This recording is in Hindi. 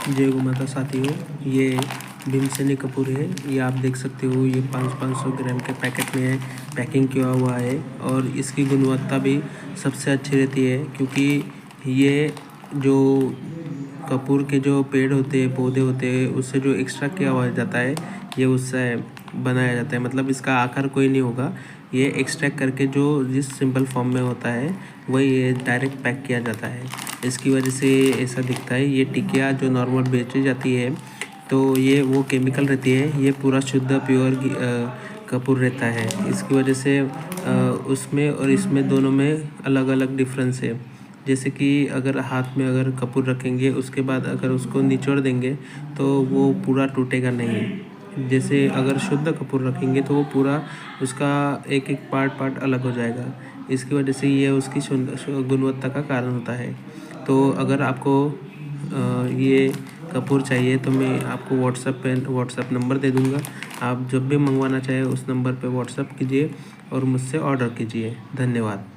जय गौ माता साथियों, ये भीमसेनी कपूर है। ये आप देख सकते हो, ये 500 ग्राम के पैकेट में पैकिंग किया हुआ है और इसकी गुणवत्ता भी सबसे अच्छी रहती है, क्योंकि ये जो कपूर के जो पेड़ होते हैं, पौधे होते हैं, उससे जो एक्सट्रा किया हुआ जाता है, ये उससे बनाया जाता है। मतलब इसका आकार कोई नहीं होगा, ये एक्सट्रैक्ट करके जो जिस सिंपल फॉर्म में होता है वही ये डायरेक्ट पैक किया जाता है। इसकी वजह से ऐसा दिखता है। ये टिकिया जो नॉर्मल बेची जाती है तो ये वो केमिकल रहती है, ये पूरा शुद्ध प्योर कपूर रहता है। इसकी वजह से उसमें और इसमें दोनों में अलग अलग डिफरेंस है। जैसे कि अगर हाथ में अगर कपूर रखेंगे, उसके बाद अगर उसको निचोड़ देंगे तो वो पूरा टूटेगा नहीं। जैसे अगर शुद्ध कपूर रखेंगे तो वो पूरा उसका एक एक पार्ट अलग हो जाएगा। इसकी वजह से ये उसकी गुणवत्ता का कारण होता है। तो अगर आपको ये कपूर चाहिए तो मैं आपको व्हाट्सएप नंबर दे दूँगा। आप जब भी मंगवाना चाहें उस नंबर पे व्हाट्सएप कीजिए और मुझसे ऑर्डर कीजिए। धन्यवाद।